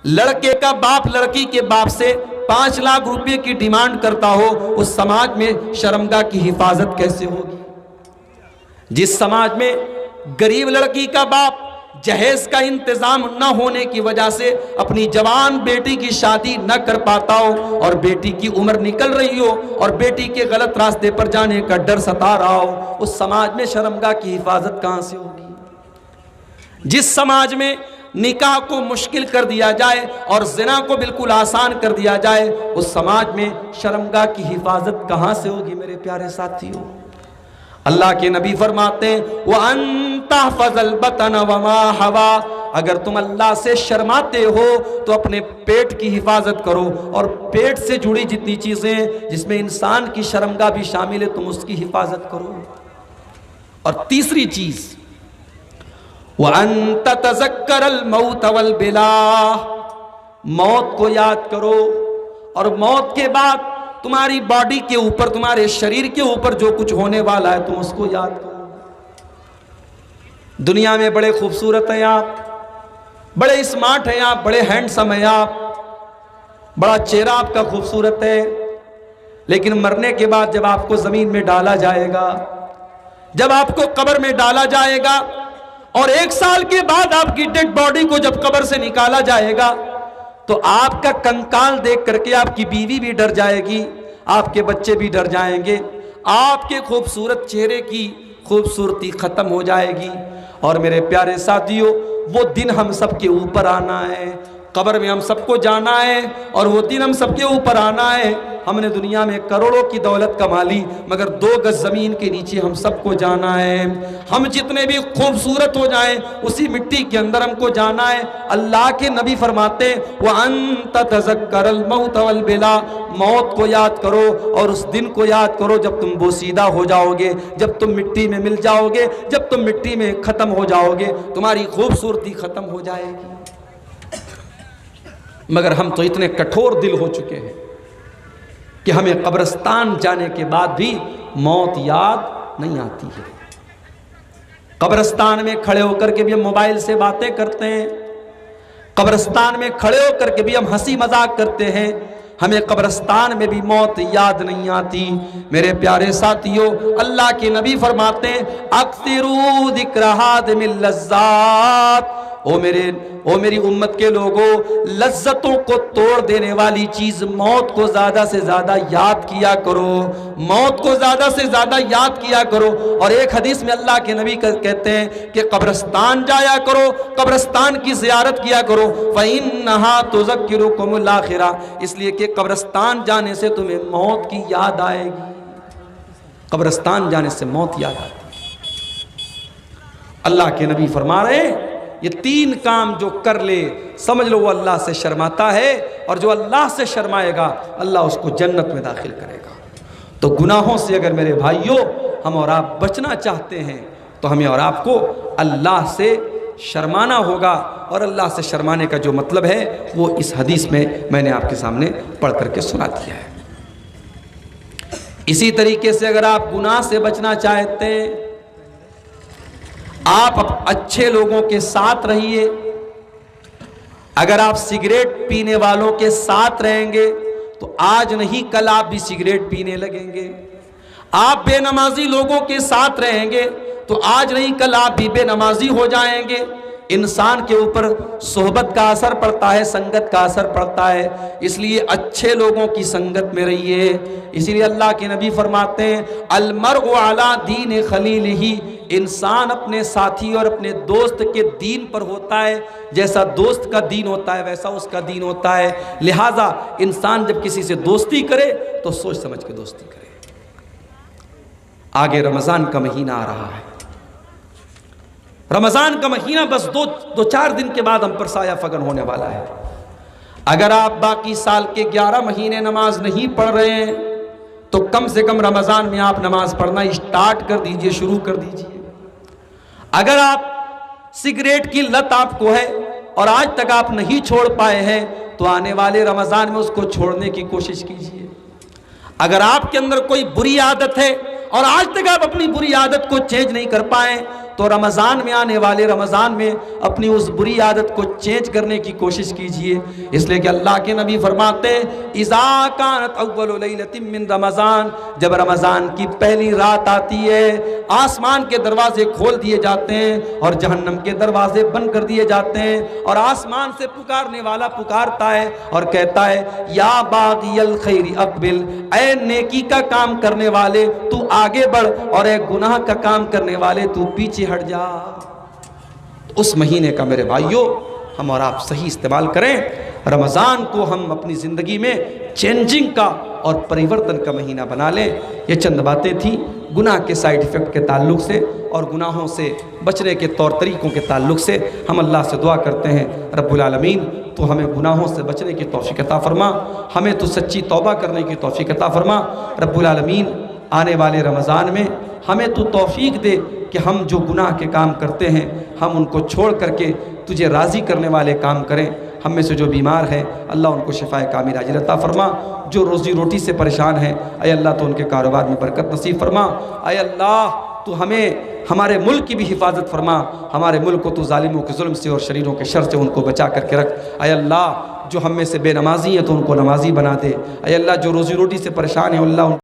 लड़के का बाप लड़की के बाप से 5 लाख रुपए की डिमांड करता हो, उस समाज में शर्मगाह की हिफाजत कैसे होगी? जिस समाज में गरीब लड़की का बाप जहेज का इंतजाम न होने की वजह से अपनी जवान बेटी की शादी न कर पाता हो और बेटी की उम्र निकल रही हो और बेटी के गलत रास्ते पर जाने का डर सता रहा हो, उस समाज में शर्मगाह की हिफाजत कहां से होगी? जिस समाज में निकाह को मुश्किल कर दिया जाए और ज़िना को बिल्कुल आसान कर दिया जाए, उस समाज में शर्मगाह की हिफाजत कहां से होगी मेरे प्यारे साथियों? अल्लाह के नबी फरमाते हैं व अंता फजल बतन वमा हवा, अगर तुम अल्लाह से शर्माते हो तो अपने पेट की हिफाजत करो और पेट से जुड़ी जितनी चीजें जिसमें इंसान की शर्मगाह भी शामिल है तुम उसकी हिफाजत करो। और तीसरी चीज व अंता तज़क्करल मौत वल बिला, मौत को याद करो और मौत के बाद तुम्हारी बॉडी के ऊपर, तुम्हारे शरीर के ऊपर जो कुछ होने वाला है तुम उसको याद करो। दुनिया में बड़े खूबसूरत हैं आप, बड़े स्मार्ट हैं आप, बड़े हैंडसम हैं आप, बड़ा चेहरा आपका खूबसूरत है, लेकिन मरने के बाद जब आपको जमीन में डाला जाएगा, जब आपको कब्र में डाला जाएगा और 1 साल के बाद आपकी डेड बॉडी को जब कब्र से निकाला जाएगा तो आपका कंकाल देख करके आपकी बीवी भी डर जाएगी, आपके बच्चे भी डर जाएंगे, आपके खूबसूरत चेहरे की खूबसूरती खत्म हो जाएगी। और मेरे प्यारे साथियों, वो दिन हम सबके ऊपर आना है, कब्र में हम सबको जाना है और वो दिन हम सबके ऊपर आना है। हमने दुनिया में करोड़ों की दौलत कमा ली मगर 2 गज जमीन के नीचे हम सबको जाना है। हम जितने भी खूबसूरत हो जाएं उसी मिट्टी के अंदर हमको जाना है। अल्लाह के नबी फरमाते व अंता तज़क्करल मौत वल बिला, मौत को याद करो और उस दिन को याद करो जब तुम बोसीदा हो जाओगे, जब तुम मिट्टी में मिल जाओगे, जब तुम मिट्टी में खत्म हो जाओगे, तुम्हारी खूबसूरती खत्म हो जाएगी। मगर हम तो इतने कठोर दिल हो चुके हैं कि हमें कब्रिस्तान जाने के बाद भी मौत याद नहीं आती है। कब्रिस्तान में खड़े होकर के भी हम मोबाइल से बातें करते हैं, कब्रिस्तान में खड़े होकर के भी हम हंसी मजाक करते हैं, हमें कब्रिस्तान में भी मौत याद नहीं आती। मेरे प्यारे साथियों, अल्लाह के नबी फरमाते हैं अक्सिरू ज़िक्र मिन लज़्ज़ात, ओ मेरी उम्मत के लोगों, लज्जतों को तोड़ देने वाली चीज मौत को ज्यादा से ज्यादा याद किया करो, मौत को ज्यादा से ज्यादा याद किया करो। और एक हदीस में अल्लाह के नबी कहते हैं कि कब्रिस्तान जाया करो, कब्रिस्तान की जियारत किया करो, फ़इन्नहा तुज़क्किरुकुमुल आखिरा, इसलिए कि कब्रिस्तान जाने से तुम्हें मौत की याद आएगी, कब्रिस्तान जाने से मौत याद आएगी। अल्लाह के नबी फरमा रहे हैं ये 3 काम जो कर ले समझ लो वो अल्लाह से शर्माता है, और जो अल्लाह से शर्माएगा अल्लाह उसको जन्नत में दाखिल करेगा। तो गुनाहों से अगर मेरे भाइयों हम और आप बचना चाहते हैं तो हमें और आपको अल्लाह से शर्माना होगा। और अल्लाह से शर्माने का जो मतलब है वो इस हदीस में मैंने आपके सामने पढ़ करके सुना दिया है। इसी तरीके से अगर आप गुनाह से बचना चाहते हैं, आप अच्छे लोगों के साथ रहिए। अगर आप सिगरेट पीने वालों के साथ रहेंगे तो आज नहीं कल आप भी सिगरेट पीने लगेंगे। आप बेनमाजी लोगों के साथ रहेंगे तो आज नहीं कल आप भी बेनमाजी हो जाएंगे। इंसान के ऊपर सोहबत का असर पड़ता है, संगत का असर पड़ता है, इसलिए अच्छे लोगों की संगत में रहिए। इसीलिए अल्लाह के नबी फरमाते हैं अलमरउ अला दीन खलीलिही, इंसान अपने साथी और अपने दोस्त के दीन पर होता है, जैसा दोस्त का दीन होता है वैसा उसका दीन होता है। लिहाजा इंसान जब किसी से दोस्ती करे तो सोच समझ के दोस्ती करे। आगे रमजान का महीना आ रहा है, रमजान का महीना बस दो चार दिन के बाद हम पर साया फगन होने वाला है। अगर आप बाकी साल के 11 महीने नमाज नहीं पढ़ रहे हैं तो कम से कम रमजान में आप नमाज पढ़ना स्टार्ट कर दीजिए, शुरू कर दीजिए। अगर आप सिगरेट की लत आपको है और आज तक आप नहीं छोड़ पाए हैं तो आने वाले रमजान में उसको छोड़ने की कोशिश कीजिए। अगर आपके अंदर कोई बुरी आदत है और आज तक आप अपनी बुरी आदत को चेंज नहीं कर पाए तो रमज़ान में आने वाले रमज़ान में अपनी उस बुरी आदत को चेंज करने की कोशिश कीजिए। इसलिए कि अल्लाह के नबी फरमाते हैं इज़ा कानत अव्वलु लैलतिन मिन रमज़ान, जब रमज़ान की पहली रात आती है आसमान के दरवाजे खोल दिए जाते हैं और जहन्नम के दरवाजे बंद कर दिए जाते हैं और आसमान से पुकारने वाला पुकारता है और कहता है या बागियल खैरी अक़बिल, ऐ नेकी का काम करने वाले तू आगे बढ़ और ऐ गुनाह का काम करने वाले तू पीछे हट जा। उस महीने का मेरे भाइयों हम और आप सही इस्तेमाल करें। रमज़ान को हम अपनी ज़िंदगी में चेंजिंग का और परिवर्तन का महीना बना लें। ये चंद बातें थी गुनाह के साइड इफ़ेक्ट के ताल्लुक़ से और गुनाहों से बचने के तौर तरीक़ों के ताल्लुक़ से। हम अल्लाह से दुआ करते हैं रब्बुल आलमीन तो हमें गुनाहों से बचने की तौफ़ीक़ अता फ़रमा, हमें तो सच्ची तौबा करने की तौफ़ीक़ अता फ़रमा। रब्बुल आलमीन आने वाले रमज़ान में हमें तो तौफ़ीक़ दे कि हम जो गुनाह के काम करते हैं हम उनको छोड़ करके तुझे राज़ी करने वाले काम करें। हम में से जो बीमार हैं अल्लाह उनको शिफ़ाए कामिल आजिल अता फ़रमा, जो रोज़ी रोटी से परेशान हैं अय अल्लाह तो उनके कारोबार में बरकत नसीब फ़रमा। अय अल्लाह तो हमें हमारे मुल्क की भी हिफाजत फ़रमा, हमारे मुल्क को तो ज़ालिमों के जुल्म से और शरीरों के शर से उनको बचा करके रख। अय अल्लाह जो हम में से बेनमाजी हैं तो उनको नमाजी बना दे। अय अल्लाह जो रोज़ी रोटी से परेशान है अल्लाह